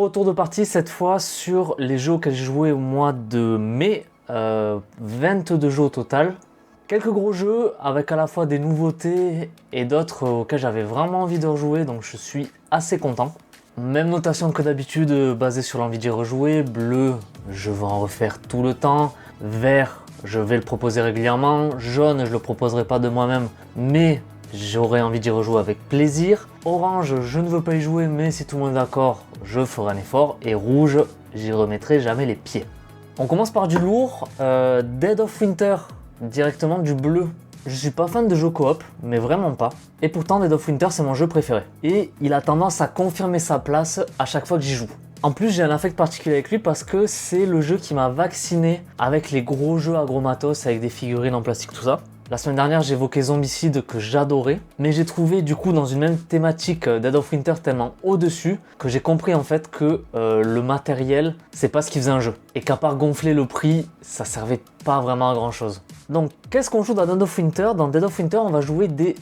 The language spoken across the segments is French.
retour de partie cette fois sur les jeux auxquels j'ai joué au mois de mai, 22 jeux au total. Quelques gros jeux avec à la fois des nouveautés et d'autres auxquels j'avais vraiment envie de rejouer, donc je suis assez content. Même notation que d'habitude, basée sur l'envie d'y rejouer. Bleu, je vais en refaire tout le temps. Vert, je vais le proposer régulièrement. Jaune, je le proposerai pas de moi-même, mais j'aurai envie d'y rejouer avec plaisir. Orange, je ne veux pas y jouer, mais si tout le monde est d'accord, je ferai un effort. Et rouge, j'y remettrai jamais les pieds. On commence par du lourd. Dead of Winter, directement du bleu. Je suis pas fan de jeux coop, mais vraiment pas. Et pourtant, Dead of Winter, c'est mon jeu préféré. Et il a tendance à confirmer sa place à chaque fois que j'y joue. En plus, j'ai un affect particulier avec lui parce que c'est le jeu qui m'a vacciné avec les gros jeux agromatos, avec des figurines en plastique, tout ça. La semaine dernière, j'évoquais Zombicide que j'adorais, mais j'ai trouvé du coup dans une même thématique Dead of Winter tellement au-dessus que j'ai compris en fait que le matériel, c'est pas ce qui faisait un jeu. Et qu'à part gonfler le prix, ça servait pas vraiment à grand chose. Donc, qu'est-ce qu'on joue dans Dead of Winter? Dans Dead of Winter, on va jouer des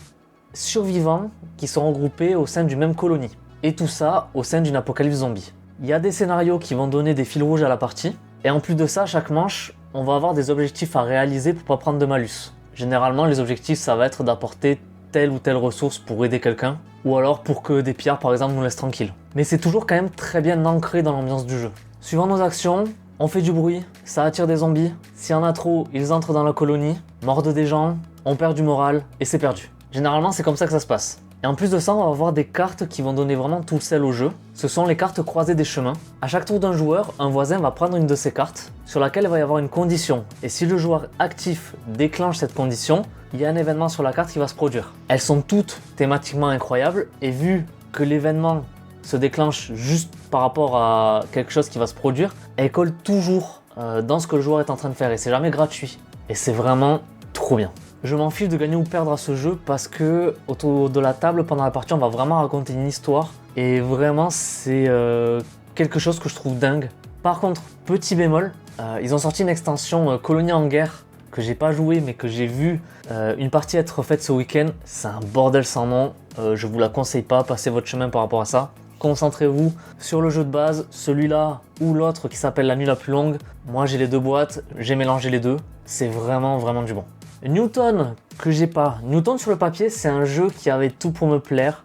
survivants qui sont regroupés au sein d'une même colonie. Et tout ça au sein d'une apocalypse zombie. Il y a des scénarios qui vont donner des fils rouges à la partie. Et en plus de ça, chaque manche, on va avoir des objectifs à réaliser pour pas prendre de malus. Généralement, les objectifs, ça va être d'apporter telle ou telle ressource pour aider quelqu'un, ou alors pour que des pillards, par exemple, nous laissent tranquilles. Mais c'est toujours quand même très bien ancré dans l'ambiance du jeu. Suivant nos actions, on fait du bruit, ça attire des zombies. S'il y en a trop, ils entrent dans la colonie, mordent des gens, on perd du moral, et c'est perdu. Généralement, c'est comme ça que ça se passe. Et en plus de ça, on va avoir des cartes qui vont donner vraiment tout le sel au jeu. Ce sont les cartes croisées des chemins. À chaque tour d'un joueur, un voisin va prendre une de ces cartes sur laquelle il va y avoir une condition. Et si le joueur actif déclenche cette condition, il y a un événement sur la carte qui va se produire. Elles sont toutes thématiquement incroyables et vu que l'événement se déclenche juste par rapport à quelque chose qui va se produire, elles collent toujours dans ce que le joueur est en train de faire et c'est jamais gratuit. Et c'est vraiment trop bien. Je m'en fiche de gagner ou perdre à ce jeu parce que autour de la table, pendant la partie, on va vraiment raconter une histoire. Et vraiment, c'est quelque chose que je trouve dingue. Par contre, petit bémol, ils ont sorti une extension Colonie en guerre que j'ai pas joué mais que j'ai vu une partie être faite ce week-end. C'est un bordel sans nom, je vous la conseille pas, passez votre chemin par rapport à ça. Concentrez-vous sur le jeu de base, celui-là ou l'autre qui s'appelle La Nuit la plus longue. Moi j'ai les deux boîtes, j'ai mélangé les deux, c'est vraiment du bon. Newton, que j'ai pas. Newton sur le papier, c'est un jeu qui avait tout pour me plaire.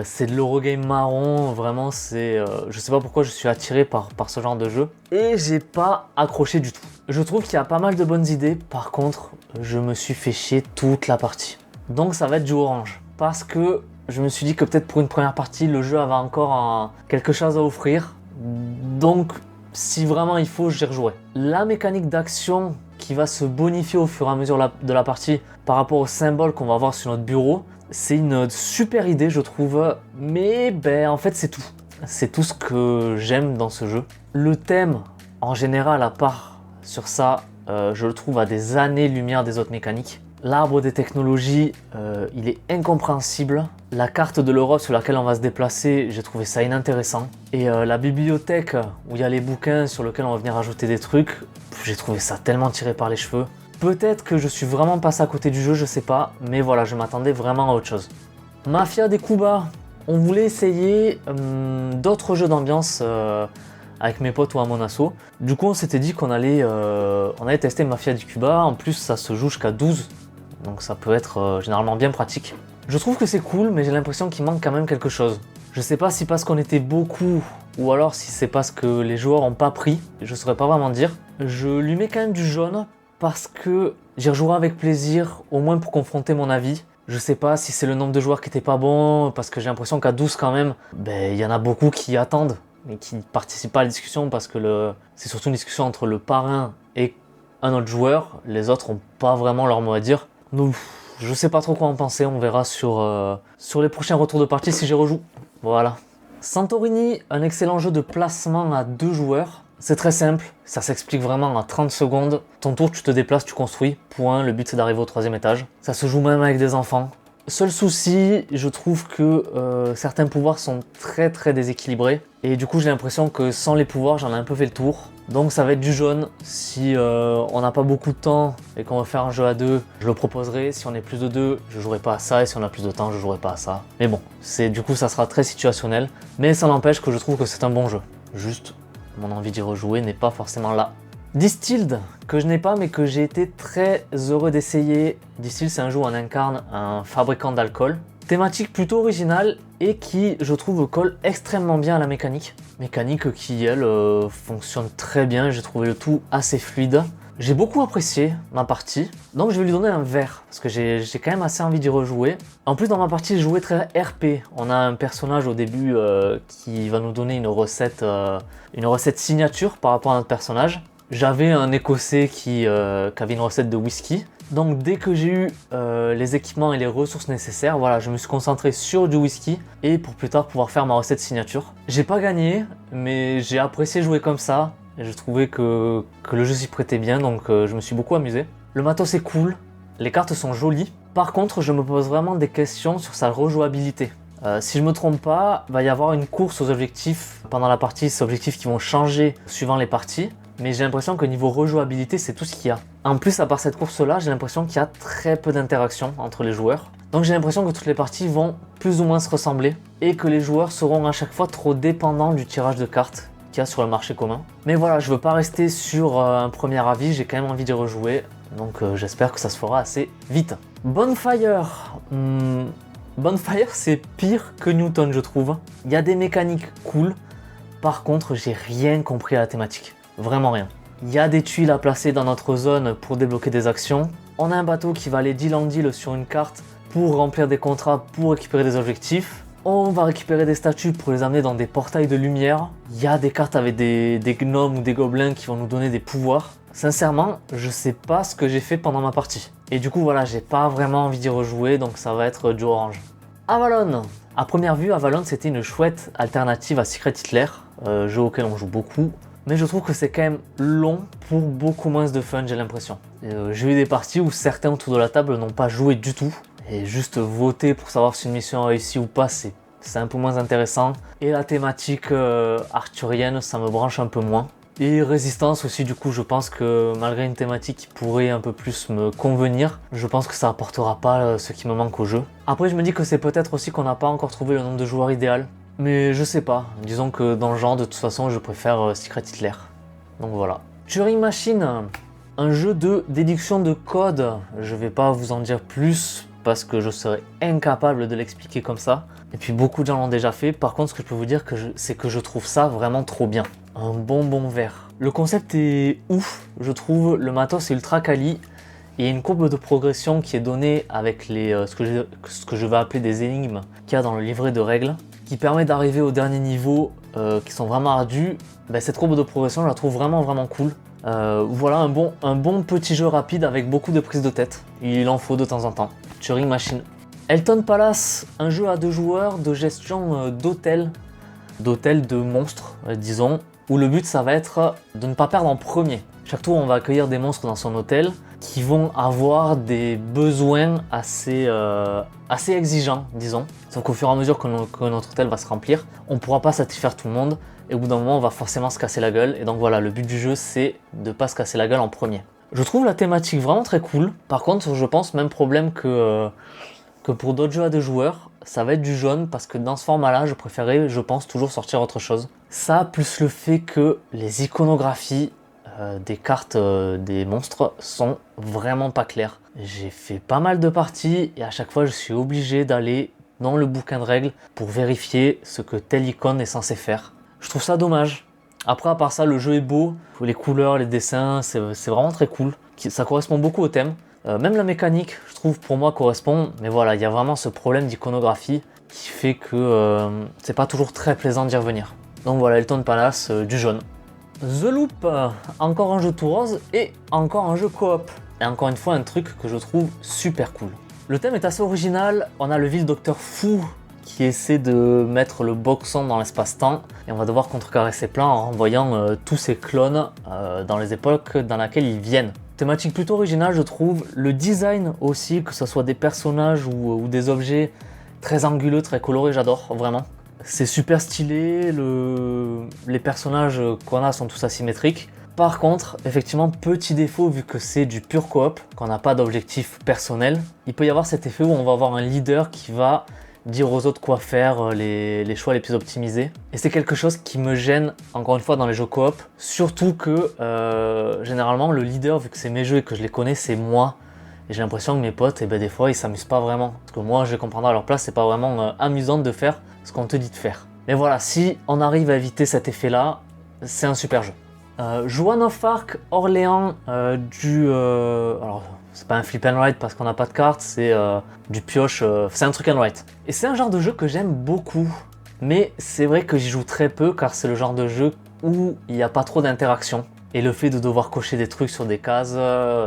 C'est de l'Eurogame marron, vraiment c'est... je sais pas pourquoi je suis attiré par ce genre de jeu. Et j'ai pas accroché du tout. Je trouve qu'il y a pas mal de bonnes idées, par contre, je me suis fait chier toute la partie. Donc ça va être du orange. Parce que je me suis dit que peut-être pour une première partie, le jeu avait encore quelque chose à offrir. Donc, si vraiment il faut, j'y rejouerai. La mécanique d'action qui va se bonifier au fur et à mesure de la partie par rapport au symbole qu'on va avoir sur notre bureau, c'est une super idée je trouve, mais en fait c'est tout. C'est tout ce que j'aime dans ce jeu. Le thème en général, à part sur ça, je le trouve à des années-lumière des autres mécaniques. L'arbre des technologies, il est incompréhensible. La carte de l'Europe sur laquelle on va se déplacer, j'ai trouvé ça inintéressant. Et la bibliothèque où il y a les bouquins sur lesquels on va venir ajouter des trucs, j'ai trouvé ça tellement tiré par les cheveux. Peut-être que je suis vraiment passé à côté du jeu, je sais pas, mais voilà, je m'attendais vraiment à autre chose. Mafia des Cuba, on voulait essayer d'autres jeux d'ambiance avec mes potes ou à mon asso. Du coup, on s'était dit qu'on allait tester Mafia di Cuba. En plus, ça se joue jusqu'à 12, donc ça peut être généralement bien pratique. Je trouve que c'est cool, mais j'ai l'impression qu'il manque quand même quelque chose. Je sais pas si parce qu'on était beaucoup, ou alors si c'est parce que les joueurs ont pas pris, je saurais pas vraiment dire. Je lui mets quand même du jaune, parce que j'y rejouerai avec plaisir, au moins pour confronter mon avis. Je sais pas si c'est le nombre de joueurs qui était pas bon, parce que j'ai l'impression qu'à 12 quand même, il y en a beaucoup qui attendent, mais qui ne participent pas à la discussion, parce que c'est surtout une discussion entre le parrain et un autre joueur. Les autres ont pas vraiment leur mot à dire. Donc, je sais pas trop quoi en penser, on verra sur les prochains retours de partie si j'y rejoue. Voilà. Santorini, un excellent jeu de placement à 2 joueurs. C'est très simple, ça s'explique vraiment en 30 secondes. Ton tour, tu te déplaces, tu construis, point. Le but c'est d'arriver au 3e étage. Ça se joue même avec des enfants. Seul souci, je trouve que certains pouvoirs sont très déséquilibrés. Et du coup j'ai l'impression que sans les pouvoirs, j'en ai un peu fait le tour. Donc ça va être du jaune. Si on n'a pas beaucoup de temps et qu'on va faire un jeu à 2, je le proposerai. Si on est plus de 2, je jouerai pas à ça. Et si on a plus de temps, je jouerai pas à ça. Mais bon, du coup ça sera très situationnel. Mais ça n'empêche que je trouve que c'est un bon jeu. Juste, mon envie d'y rejouer n'est pas forcément là. Distilled, que je n'ai pas mais que j'ai été très heureux d'essayer. Distilled, c'est un jeu où on incarne un fabricant d'alcool. Thématique plutôt originale et qui, je trouve, colle extrêmement bien à la mécanique. Mécanique qui, elle, fonctionne très bien. J'ai trouvé le tout assez fluide. J'ai beaucoup apprécié ma partie, donc je vais lui donner un vert, parce que j'ai quand même assez envie d'y rejouer. En plus, dans ma partie, je jouais très RP. On a un personnage au début qui va nous donner une recette signature par rapport à notre personnage. J'avais un Écossais qui avait une recette de whisky. Donc dès que j'ai eu les équipements et les ressources nécessaires, voilà, je me suis concentré sur du whisky et pour plus tard pouvoir faire ma recette signature. J'ai pas gagné, mais j'ai apprécié jouer comme ça. Et je trouvais que le jeu s'y prêtait bien, donc je me suis beaucoup amusé. Le matos est cool, les cartes sont jolies. Par contre, je me pose vraiment des questions sur sa rejouabilité. Si je me trompe pas, il va y avoir une course aux objectifs pendant la partie, ces objectifs qui vont changer suivant les parties. Mais j'ai l'impression que niveau rejouabilité, c'est tout ce qu'il y a. En plus, à part cette course-là, j'ai l'impression qu'il y a très peu d'interaction entre les joueurs. Donc j'ai l'impression que toutes les parties vont plus ou moins se ressembler et que les joueurs seront à chaque fois trop dépendants du tirage de cartes qu'il y a sur le marché commun. Mais voilà, je veux pas rester sur un premier avis, j'ai quand même envie d'y rejouer. Donc j'espère que ça se fera assez vite. Bonfire. Bonfire, c'est pire que Newton, je trouve. Il y a des mécaniques cool. Par contre, j'ai rien compris à la thématique. Vraiment rien. Il y a des tuiles à placer dans notre zone pour débloquer des actions. On a un bateau qui va aller deal en deal sur une carte pour remplir des contrats, pour récupérer des objectifs. On va récupérer des statues pour les amener dans des portails de lumière. Il y a des cartes avec des gnomes ou des gobelins qui vont nous donner des pouvoirs. Sincèrement, je sais pas ce que j'ai fait pendant ma partie. Et du coup, voilà, j'ai pas vraiment envie d'y rejouer, donc ça va être du orange. Avalon. À première vue, Avalon, c'était une chouette alternative à Secret Hitler, jeu auquel on joue beaucoup. Mais je trouve que c'est quand même long pour beaucoup moins de fun, j'ai l'impression. J'ai eu des parties où certains autour de la table n'ont pas joué du tout. Et juste voter pour savoir si une mission a réussi ou pas, c'est un peu moins intéressant. Et la thématique arthurienne, ça me branche un peu moins. Et Résistance aussi, du coup, je pense que malgré une thématique qui pourrait un peu plus me convenir, je pense que ça apportera pas ce qui me manque au jeu. Après, je me dis que c'est peut-être aussi qu'on n'a pas encore trouvé le nombre de joueurs idéal. Mais je sais pas, disons que dans le genre, de toute façon, je préfère Secret Hitler. Donc voilà. Turing Machine, un jeu de déduction de code. Je vais pas vous en dire plus parce que je serais incapable de l'expliquer comme ça. Et puis beaucoup de gens l'ont déjà fait. Par contre, ce que je peux vous dire, c'est que je trouve ça vraiment trop bien. Un bonbon vert. Le concept est ouf, je trouve. Le matos est ultra quali. Il y a une courbe de progression qui est donnée avec ce que je vais appeler des énigmes qu'il y a dans le livret de règles, qui permet d'arriver au dernier niveau qui sont vraiment ardus. Cette courbe de progression, je la trouve vraiment cool. Voilà un bon petit jeu rapide avec beaucoup de prises de tête. Il en faut de temps en temps. Turing Machine. Elton Palace, un jeu à 2 joueurs de gestion d'hôtel de monstres, disons, où le but ça va être de ne pas perdre en premier. Chaque tour, on va accueillir des monstres dans son hôtel qui vont avoir des besoins assez exigeants, disons. Sauf qu'au fur et à mesure que notre hôtel va se remplir, on ne pourra pas satisfaire tout le monde et au bout d'un moment, on va forcément se casser la gueule. Et donc voilà, le but du jeu, c'est de ne pas se casser la gueule en premier. Je trouve la thématique vraiment très cool. Par contre, je pense même problème que pour d'autres jeux à 2 joueurs, ça va être du jaune parce que dans ce format-là, je préférais, je pense, toujours sortir autre chose. Ça, plus le fait que les iconographies des cartes des monstres sont vraiment pas claires. J'ai fait pas mal de parties et à chaque fois, je suis obligé d'aller dans le bouquin de règles pour vérifier ce que telle icône est censée faire. Je trouve ça dommage. Après, à part ça, le jeu est beau. Les couleurs, les dessins, c'est vraiment très cool. Ça correspond beaucoup au thème. Même la mécanique, je trouve, pour moi, correspond. Mais voilà, il y a vraiment ce problème d'iconographie qui fait que c'est pas toujours très plaisant d'y revenir. Donc voilà, Elton Palace, du jaune. The Loop, encore un jeu tout rose et encore un jeu coop. Et encore une fois, un truc que je trouve super cool. Le thème est assez original. On a le vil docteur fou qui essaie de mettre le boxon dans l'espace-temps et on va devoir contrecarrer ses plans en renvoyant tous ses clones dans les époques dans lesquelles ils viennent. Thématique plutôt originale, je trouve. Le design aussi, que ce soit des personnages ou des objets, très anguleux, très colorés, j'adore vraiment. C'est super stylé, les personnages qu'on a sont tous asymétriques. Par contre, effectivement, petit défaut vu que c'est du pur coop, qu'on n'a pas d'objectif personnel, il peut y avoir cet effet où on va avoir un leader qui va dire aux autres quoi faire, les choix les plus optimisés. Et c'est quelque chose qui me gêne, encore une fois, dans les jeux coop. Surtout que, généralement, le leader, vu que c'est mes jeux et que je les connais, c'est moi. Et j'ai l'impression que mes potes, des fois, ils s'amusent pas vraiment. Parce que moi, je vais comprendre à leur place, c'est pas vraiment amusant de faire ce qu'on te dit de faire. Mais voilà, si on arrive à éviter cet effet-là, c'est un super jeu. Joan of Arc Orléans alors, c'est pas un flip and write parce qu'on n'a pas de cartes, c'est du pioche, c'est un truc and write. Et c'est un genre de jeu que j'aime beaucoup, mais c'est vrai que j'y joue très peu car c'est le genre de jeu où il n'y a pas trop d'interaction. Et le fait de devoir cocher des trucs sur des cases,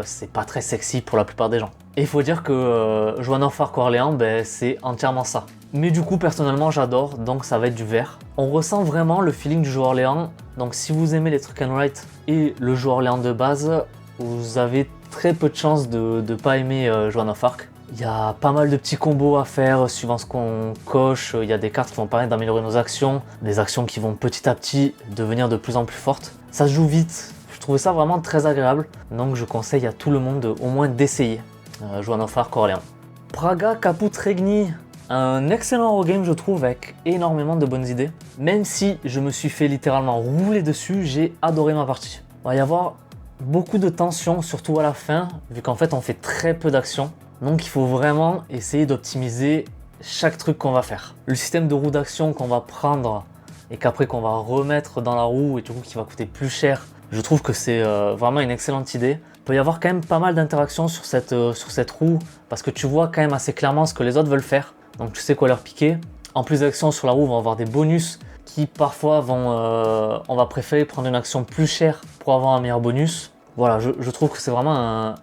c'est pas très sexy pour la plupart des gens. Et il faut dire que Joan of Arc Orléans, c'est entièrement ça. Mais du coup, personnellement, j'adore, donc ça va être du vert. On ressent vraiment le feeling du jeu Orléans, donc si vous aimez les trucs and write et le jeu Orléans de base, vous avez très peu de chances de ne pas aimer Joan of Arc. Il y a pas mal de petits combos à faire suivant ce qu'on coche, il y a des cartes qui vont permettre d'améliorer nos actions, des actions qui vont petit à petit devenir de plus en plus fortes. Ça se joue vite, je trouvais ça vraiment très agréable, donc je conseille à tout le monde au moins d'essayer Joan of Arc Orléans. Praga Caput Regni, un excellent Eurogame je trouve avec énormément de bonnes idées. Même si je me suis fait littéralement rouler dessus, j'ai adoré ma partie. Il va y avoir beaucoup de tension, surtout à la fin, vu qu'en fait on fait très peu d'actions. Donc il faut vraiment essayer d'optimiser chaque truc qu'on va faire. Le système de roue d'action qu'on va prendre et qu'après qu'on va remettre dans la roue et du coup qui va coûter plus cher, je trouve que c'est vraiment une excellente idée. Il peut y avoir quand même pas mal d'interactions sur cette roue parce que tu vois quand même assez clairement ce que les autres veulent faire. Donc tu sais quoi leur piquer. En plus d'actions sur la roue, on va avoir des bonus qui parfois vont... on va préférer prendre une action plus chère pour avoir un meilleur bonus. Voilà, je trouve que c'est vraiment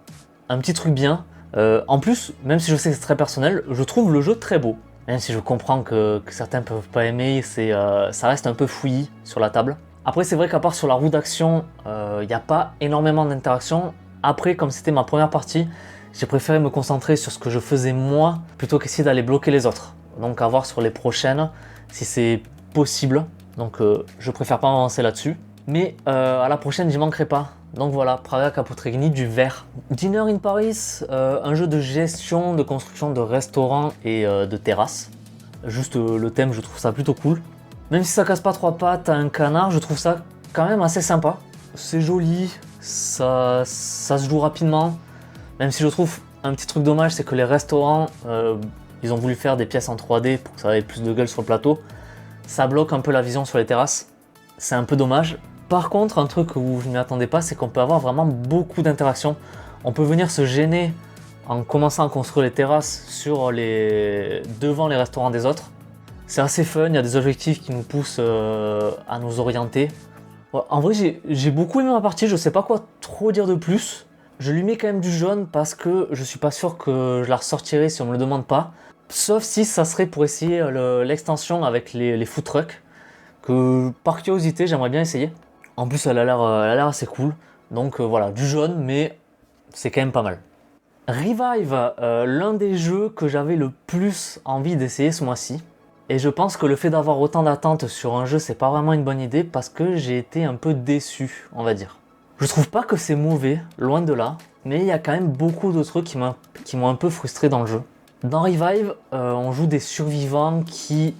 un petit truc bien. En plus, même si je sais que c'est très personnel, je trouve le jeu très beau. Même si je comprends que certains ne peuvent pas aimer, ça reste un peu fouillis sur la table. Après, c'est vrai qu'à part sur la roue d'action, il n'y a pas énormément d'interaction. Après, comme c'était ma première partie, j'ai préféré me concentrer sur ce que je faisais moi, plutôt qu'essayer d'aller bloquer les autres. Donc à voir sur les prochaines, si c'est possible. Donc je préfère pas m'avancer là-dessus. Mais à la prochaine, j'y manquerai pas. Donc voilà, Praga Caput Regni du vert. Dinner in Paris, un jeu de gestion, de construction de restaurants et de terrasses. Juste le thème, je trouve ça plutôt cool. Même si ça casse pas trois pattes à un canard, je trouve ça quand même assez sympa. C'est joli, ça se joue rapidement. Même si je trouve un petit truc dommage, c'est que les restaurants, ils ont voulu faire des pièces en 3D pour que ça ait plus de gueule sur le plateau. Ça bloque un peu la vision sur les terrasses. C'est un peu dommage. Par contre, un truc où je ne m'y attendais pas, c'est qu'on peut avoir vraiment beaucoup d'interactions. On peut venir se gêner en commençant à construire les terrasses devant les restaurants des autres. C'est assez fun, il y a des objectifs qui nous poussent à nous orienter. Ouais, en vrai, j'ai beaucoup aimé ma partie, je sais pas quoi trop dire de plus. Je lui mets quand même du jaune parce que je suis pas sûr que je la ressortirai si on me le demande pas. Sauf si ça serait pour essayer l'extension avec les food trucks. Que par curiosité, j'aimerais bien essayer. En plus, elle a l'air assez cool. Donc voilà, du jaune, mais c'est quand même pas mal. Revive, l'un des jeux que j'avais le plus envie d'essayer ce mois-ci. Et je pense que le fait d'avoir autant d'attentes sur un jeu, c'est pas vraiment une bonne idée parce que j'ai été un peu déçu, on va dire. Je trouve pas que c'est mauvais, loin de là, mais il y a quand même beaucoup de trucs qui m'ont un peu frustré dans le jeu. Dans Revive, on joue des survivants qui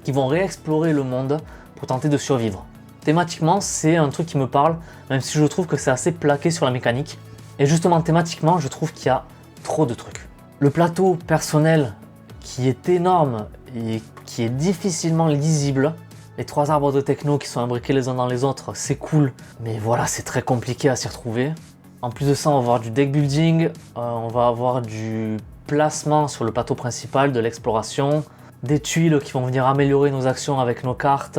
vont réexplorer le monde pour tenter de survivre. Thématiquement, c'est un truc qui me parle, même si je trouve que c'est assez plaqué sur la mécanique. Et justement, thématiquement, je trouve qu'il y a trop de trucs. Le plateau personnel, qui est énorme et qui est difficilement lisible. Les 3 arbres de techno qui sont imbriqués les uns dans les autres, c'est cool, mais voilà, c'est très compliqué à s'y retrouver. En plus de ça, on va avoir du deck building, on va avoir du placement sur le plateau principal, de l'exploration, des tuiles qui vont venir améliorer nos actions avec nos cartes,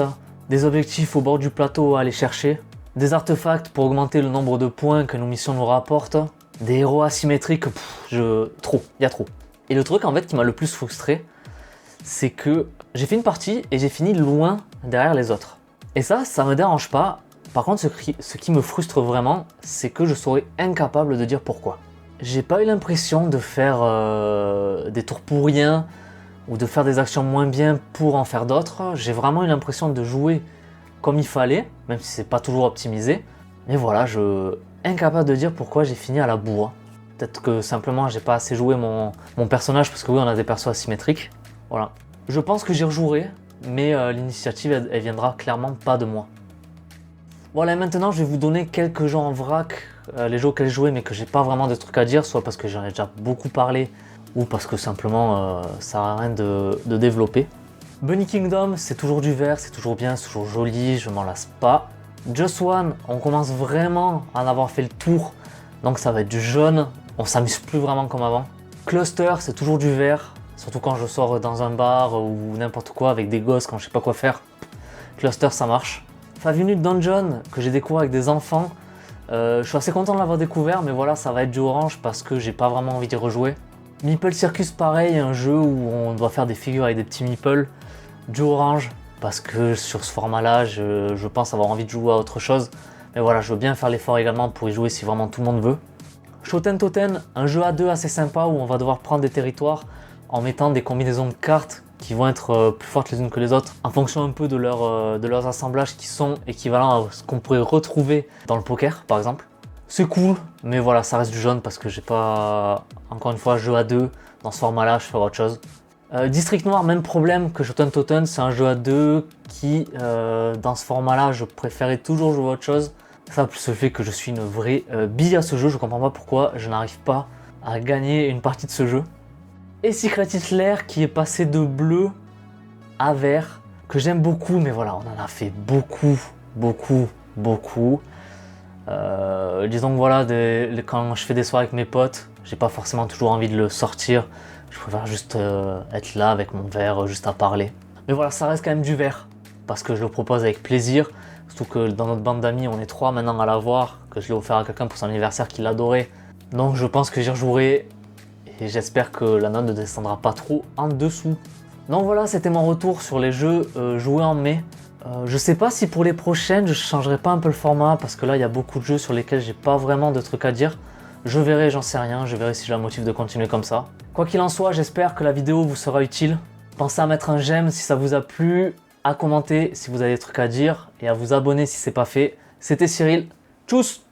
des objectifs au bord du plateau à aller chercher, des artefacts pour augmenter le nombre de points que nos missions nous rapportent, des héros asymétriques, il y a trop. Et le truc en fait qui m'a le plus frustré, c'est que j'ai fait une partie et j'ai fini loin derrière les autres. Et ça me dérange pas. Par contre, ce qui me frustre vraiment, c'est que je serais incapable de dire pourquoi. J'ai pas eu l'impression de faire des tours pour rien ou de faire des actions moins bien pour en faire d'autres. J'ai vraiment eu l'impression de jouer comme il fallait, même si c'est pas toujours optimisé. Mais voilà, je suis incapable de dire pourquoi j'ai fini à la bourre. Peut-être que simplement j'ai pas assez joué mon personnage parce que oui, on a des persos asymétriques. Voilà. Je pense que j'y rejouerai, mais l'initiative, elle viendra clairement pas de moi. Voilà, et maintenant, je vais vous donner quelques jeux en vrac, les jeux auxquels j'ai joué, mais que j'ai pas vraiment de trucs à dire, soit parce que j'en ai déjà beaucoup parlé, ou parce que simplement, ça sert à rien de développer. Bunny Kingdom, c'est toujours du vert, c'est toujours bien, c'est toujours joli, je m'en lasse pas. Just One, on commence vraiment à en avoir fait le tour, donc ça va être du jaune, on s'amuse plus vraiment comme avant. Cluster, c'est toujours du vert, surtout quand je sors dans un bar ou n'importe quoi avec des gosses quand je sais pas quoi faire. Cluster, ça marche. 5 Minute Dungeon, que j'ai découvert avec des enfants, je suis assez content de l'avoir découvert, mais voilà, ça va être du orange parce que j'ai pas vraiment envie d'y rejouer. Meeple Circus, pareil, un jeu où on doit faire des figures avec des petits meeples, du orange, parce que sur ce format-là, je pense avoir envie de jouer à autre chose. Mais voilà, je veux bien faire l'effort également pour y jouer si vraiment tout le monde veut. Shoten Toten, un jeu à deux assez sympa où on va devoir prendre des territoires en mettant des combinaisons de cartes qui vont être plus fortes les unes que les autres, en fonction un peu de leurs assemblages qui sont équivalents à ce qu'on pourrait retrouver dans le poker, par exemple. C'est cool, mais voilà, ça reste du jaune parce que j'ai pas, encore une fois, jeu à deux. Dans ce format-là, je ferai autre chose. District Noir, même problème que Shoten Toten, c'est un jeu à deux qui, dans ce format-là, je préférais toujours jouer à autre chose. Ça, plus le fait que je suis une vraie bille à ce jeu, je comprends pas pourquoi je n'arrive pas à gagner une partie de ce jeu. Et Secret Hitler qui est passé de bleu à vert, que j'aime beaucoup, mais voilà, on en a fait beaucoup. Disons que voilà, quand je fais des soirées avec mes potes, j'ai pas forcément toujours envie de le sortir. Je préfère juste être là avec mon verre, juste à parler. Mais voilà, ça reste quand même du vert, parce que je le propose avec plaisir. Surtout que dans notre bande d'amis, on est 3 maintenant à l'avoir, que je l'ai offert à quelqu'un pour son anniversaire qui l'adorait. Donc je pense que j'y rejouerai. Et j'espère que la note ne descendra pas trop en dessous. Donc voilà, c'était mon retour sur les jeux joués en mai. Je sais pas si pour les prochaines, je changerai pas un peu le format, parce que là, il y a beaucoup de jeux sur lesquels j'ai pas vraiment de trucs à dire. Je verrai, j'en sais rien, je verrai si j'ai un motif de continuer comme ça. Quoi qu'il en soit, j'espère que la vidéo vous sera utile. Pensez à mettre un j'aime si ça vous a plu, à commenter si vous avez des trucs à dire, et à vous abonner si c'est pas fait. C'était Cyril, tchuss!